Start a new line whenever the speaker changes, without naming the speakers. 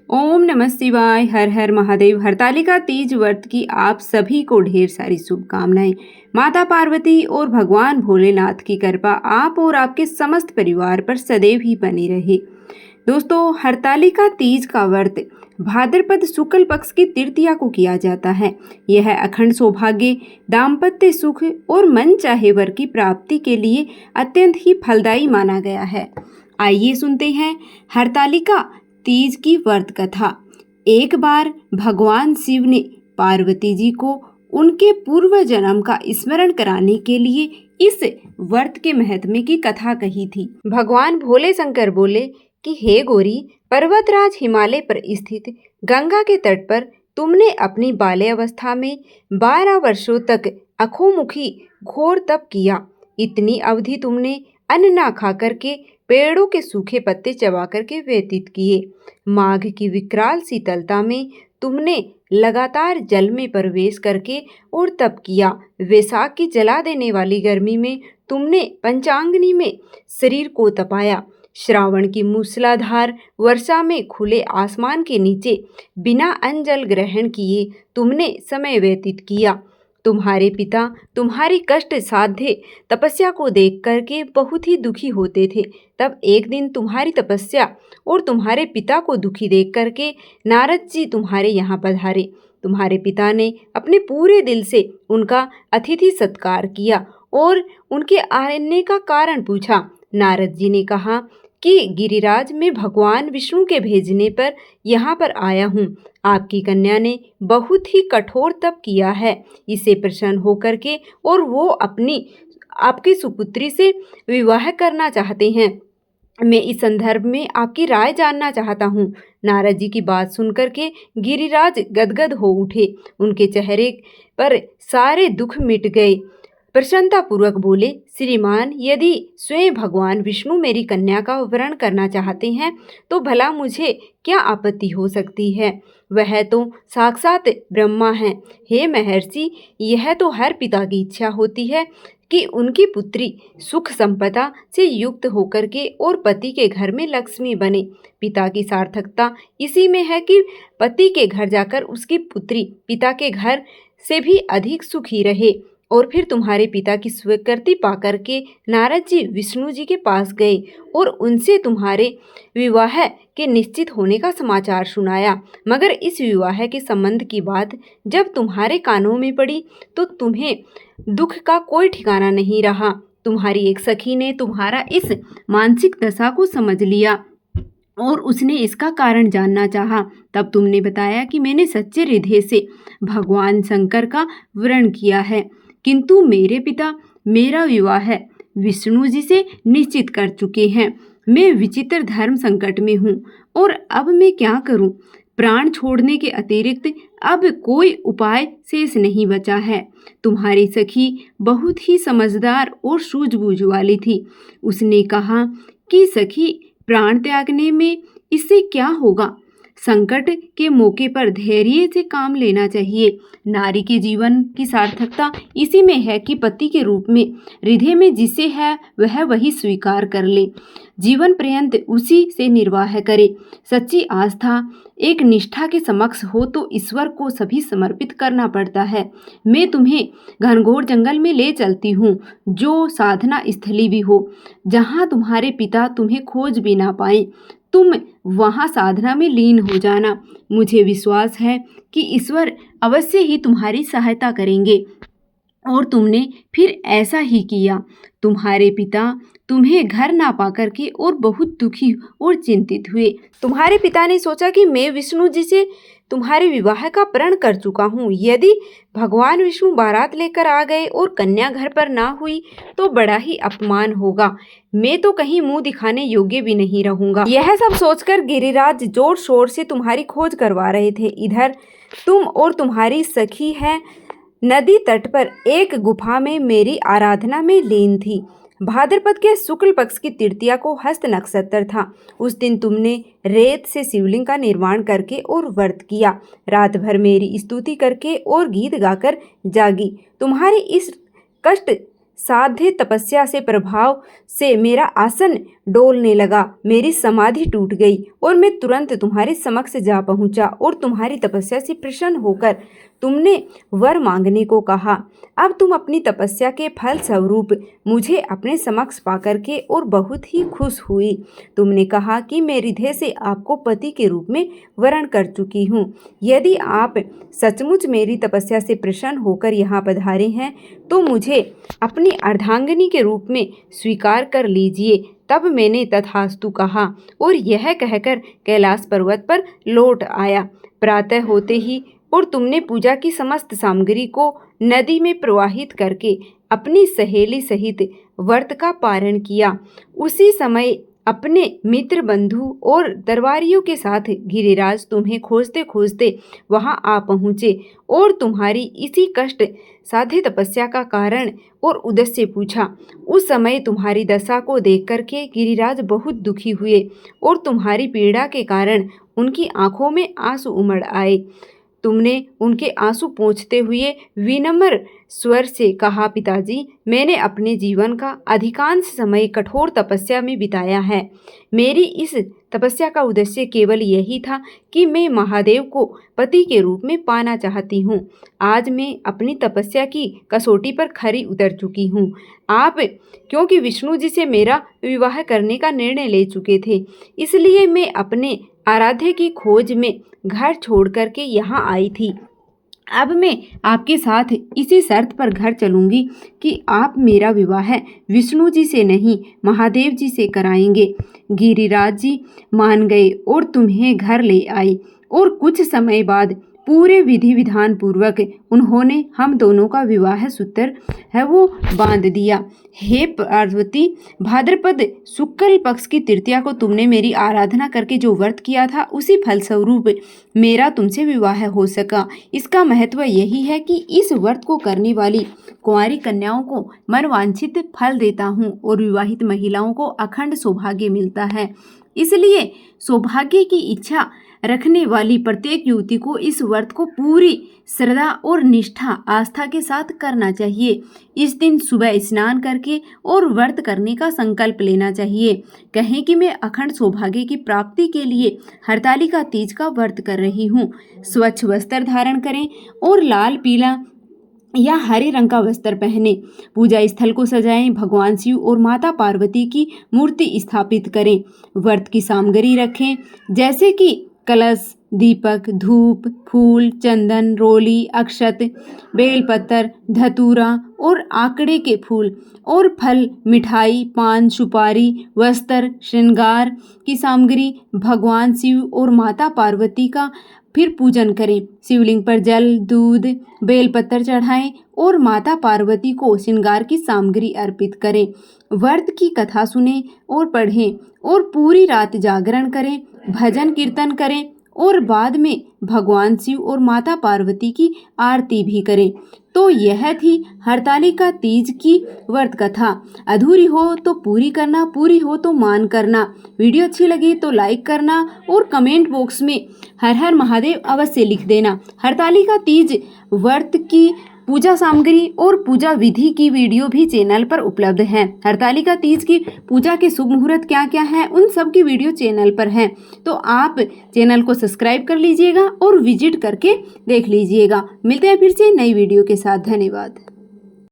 ओम नमः शिवाय। हर हर महादेव। हरतालिका तीज व्रत की आप सभी को ढेर सारी शुभकामनाएं। माता पार्वती और भगवान भोलेनाथ की कृपा आप और आपके समस्त परिवार पर सदैव ही बनी रहे। दोस्तों, हरतालिका तीज का व्रत भाद्रपद शुक्ल पक्ष की तृतीया को किया जाता है। यह अखंड सौभाग्य, दाम्पत्य सुख और मन चाहे वर की प्राप्ति के लिए अत्यंत ही फलदायी माना गया है। आइए सुनते हैं हरतालिका तीज की व्रत कथा। एक बार भगवान शिव ने पार्वती जी को उनके पूर्व जन्म का स्मरण कराने के लिए इस व्रत के महत्व की कथा कही थी। भगवान भोले शंकर बोले कि हे गौरी, पर्वतराज हिमालय पर स्थित गंगा के तट पर तुमने अपनी बाल्यावस्था में 12 वर्षों तक अखोमुखी घोर तप किया। इतनी अवधि तुमने अन्न ना खा करके पेड़ों के सूखे पत्ते चबा करके व्यतीत किए। माघ की विकराल शीतलता में तुमने लगातार जल में प्रवेश करके और तप किया। वैशाख की जला देने वाली गर्मी में तुमने पंचांगनी में शरीर को तपाया। श्रावण की मूसलाधार वर्षा में खुले आसमान के नीचे बिना अन्न जल ग्रहण किए तुमने समय व्यतीत किया। तुम्हारे पिता तुम्हारी कष्ट साध्य तपस्या को देख करके बहुत ही दुखी होते थे। तब एक दिन तुम्हारी तपस्या और तुम्हारे पिता को दुखी देख करके नारद जी तुम्हारे यहाँ पधारे। तुम्हारे पिता ने अपने पूरे दिल से उनका अतिथि सत्कार किया और उनके आने का कारण पूछा। नारद जी ने कहा कि गिरिराज, मैं भगवान विष्णु के भेजने पर यहाँ पर आया हूँ। आपकी कन्या ने बहुत ही कठोर तप किया है। इसे प्रसन्न होकर के और वो आपकी सुपुत्री से विवाह करना चाहते हैं। मैं इस संदर्भ में आपकी राय जानना चाहता हूँ। नारद जी की बात सुनकर के गिरिराज गदगद हो उठे। उनके चेहरे पर सारे दुख मिट गए। प्रसन्नता पूर्वक बोले, श्रीमान, यदि स्वयं भगवान विष्णु मेरी कन्या का वरण करना चाहते हैं तो भला मुझे क्या आपत्ति हो सकती है। वह तो साक्षात ब्रह्मा हैं। हे महर्षि, यह तो हर पिता की इच्छा होती है कि उनकी पुत्री सुख संपदा से युक्त होकर के और पति के घर में लक्ष्मी बने। पिता की सार्थकता इसी में है कि पति के घर जाकर उसकी पुत्री पिता के घर से भी अधिक सुखी रहे। और फिर तुम्हारे पिता की स्वीकृति पाकर के नारद जी विष्णु जी के पास गए और उनसे तुम्हारे विवाह के निश्चित होने का समाचार सुनाया। मगर इस विवाह के संबंध की बात जब तुम्हारे कानों में पड़ी तो तुम्हें दुख का कोई ठिकाना नहीं रहा। तुम्हारी एक सखी ने तुम्हारा इस मानसिक दशा को समझ लिया और उसने इसका कारण जानना चाहा। तब तुमने बताया कि मैंने सच्चे हृदय से भगवान शंकर का वरण किया है, किंतु मेरे पिता मेरा विवाह विष्णु जी से निश्चित कर चुके हैं। मैं विचित्र धर्म संकट में हूँ और अब मैं क्या करूँ। प्राण छोड़ने के अतिरिक्त अब कोई उपाय शेष नहीं बचा है। तुम्हारी सखी बहुत ही समझदार और सूझबूझ वाली थी। उसने कहा कि सखी, प्राण त्यागने में इससे क्या होगा। संकट के मौके पर धैर्य से काम लेना चाहिए। नारी के जीवन की सार्थकता इसी में है कि पति के रूप में हृदय में जिसे है वह वही स्वीकार कर ले, जीवन पर्यंत उसी से निर्वाह करे। सच्ची आस्था एक निष्ठा के समक्ष हो तो ईश्वर को सभी समर्पित करना पड़ता है। मैं तुम्हें घनघोर जंगल में ले चलती हूँ, जो साधना स्थली भी हो, जहाँ तुम्हारे पिता तुम्हें खोज भी ना पाए। तुम वहाँ साधना में लीन हो जाना। मुझे विश्वास है कि ईश्वर अवश्य ही तुम्हारी सहायता करेंगे। और तुमने फिर ऐसा ही किया। तुम्हारे पिता तुम्हें घर ना पाकर के और बहुत दुखी और चिंतित हुए। तुम्हारे पिता ने सोचा कि मैं विष्णु जी से तुम्हारे विवाह का प्रण कर चुका हूँ। यदि भगवान विष्णु बारात लेकर आ गए और कन्या घर पर ना हुई तो बड़ा ही अपमान होगा। मैं तो कहीं मुंह दिखाने योग्य भी नहीं रहूंगा। यह सब सोचकर गिरिराज जोर शोर से तुम्हारी खोज करवा रहे थे। इधर तुम और तुम्हारी सखी है नदी तट पर एक गुफा में मेरी आराधना में लीन थी। भाद्रपद के शुक्ल पक्ष की तृतीया को हस्त नक्षत्र था। उस दिन तुमने रेत से शिवलिंग का निर्माण करके और व्रत किया। रात भर मेरी स्तुति करके और गीत गाकर जागी। तुम्हारी इस कष्ट साध्य तपस्या से प्रभाव से मेरा आसन डोलने लगा, मेरी समाधि टूट गई और मैं तुरंत तुम्हारे समक्ष जा पहुंचा और तुम्हारी तपस्या से प्रसन्न होकर तुमने वर मांगने को कहा। अब तुम अपनी तपस्या के फल स्वरूप मुझे अपने समक्ष पाकर के और बहुत ही खुश हुई। तुमने कहा कि मैं हृदय से आपको पति के रूप में वरण कर चुकी हूँ। यदि आप सचमुच मेरी तपस्या से प्रसन्न होकर यहाँ पधारे हैं तो मुझे अपनी अर्धांगिनी के रूप में स्वीकार कर लीजिए। तब मैंने तथास्तु कहा और यह कहकर कैलाश पर्वत पर लौट आया। प्रातः होते ही और तुमने पूजा की समस्त सामग्री को नदी में प्रवाहित करके अपनी सहेली सहित व्रत का पारण किया। उसी समय अपने मित्र बंधु और दरबारियों के साथ गिरिराज तुम्हें खोजते खोजते वहां आ पहुँचे और तुम्हारी इसी कष्ट साध्य तपस्या का कारण और उद्देश्य पूछा। उस समय तुम्हारी दशा को देख करके गिरिराज बहुत दुखी हुए और तुम्हारी पीड़ा के कारण उनकी आंखों में आंसू उमड़ आए। तुमने उनके आंसू पोंछते हुए विनम्र स्वर से कहा, पिताजी, मैंने अपने जीवन का अधिकांश समय कठोर तपस्या में बिताया है। मेरी इस तपस्या का उद्देश्य केवल यही था कि मैं महादेव को पति के रूप में पाना चाहती हूँ। आज मैं अपनी तपस्या की कसौटी पर खरी उतर चुकी हूँ। आप क्योंकि विष्णु जी से मेरा विवाह करने का निर्णय ले चुके थे, इसलिए मैं अपने आराध्य की खोज में घर छोड़ करके यहाँ आई थी। अब मैं आपके साथ इसी शर्त पर घर चलूंगी कि आप मेरा विवाह विष्णु जी से नहीं महादेव जी से कराएंगे। गिरिराज जी मान गए और तुम्हें घर ले आए और कुछ समय बाद पूरे विधि विधान पूर्वक उन्होंने हम दोनों का विवाह सूत्र है वो बांध दिया। हे पार्वती, भाद्रपद शुक्ल पक्ष की तृतीया को तुमने मेरी आराधना करके जो व्रत किया था उसी फलस्वरूप मेरा तुमसे विवाह हो सका। इसका महत्व यही है कि इस व्रत को करने वाली कुंवारी कन्याओं को मनवांछित फल देता हूँ और विवाहित महिलाओं को अखंड सौभाग्य मिलता है। इसलिए सौभाग्य की इच्छा रखने वाली प्रत्येक युवती को इस व्रत को पूरी श्रद्धा और निष्ठा आस्था के साथ करना चाहिए। इस दिन सुबह स्नान करके और व्रत करने का संकल्प लेना चाहिए। कहें कि मैं अखंड सौभाग्य की प्राप्ति के लिए हरतालिका तीज का व्रत कर रही हूँ। स्वच्छ वस्त्र धारण करें और लाल, पीला या हरे रंग का वस्त्र पहने। पूजा स्थल को सजाएं, भगवान शिव और माता पार्वती की मूर्ति स्थापित करें। व्रत की सामग्री रखें जैसे कि कलश, दीपक, धूप, फूल, चंदन, रोली, अक्षत, बेलपत्र, धतूरा और आकड़े के फूल और फल, मिठाई, पान, सुपारी, वस्त्र, श्रृंगार की सामग्री, भगवान शिव और माता पार्वती का फिर पूजन करें। शिवलिंग पर जल, दूध, बेलपत्र चढ़ाएं और माता पार्वती को श्रृंगार की सामग्री अर्पित करें। व्रत की कथा सुनें और पढ़ें और पूरी रात जागरण करें, भजन कीर्तन करें और बाद में भगवान शिव और माता पार्वती की आरती भी करें। तो यह थी हरतालिका तीज की व्रत कथा। अधूरी हो तो पूरी करना, पूरी हो तो मान करना। वीडियो अच्छी लगी तो लाइक करना और कमेंट बॉक्स में हर हर महादेव अवश्य लिख देना। हरतालिका तीज व्रत की पूजा सामग्री और पूजा विधि की वीडियो भी चैनल पर उपलब्ध है। हरतालिका तीज की पूजा के शुभ मुहूर्त क्या क्या है उन सब की वीडियो चैनल पर है, तो आप चैनल को सब्सक्राइब कर लीजिएगा और विजिट करके देख लीजिएगा। मिलते हैं फिर से नई वीडियो के साथ। धन्यवाद।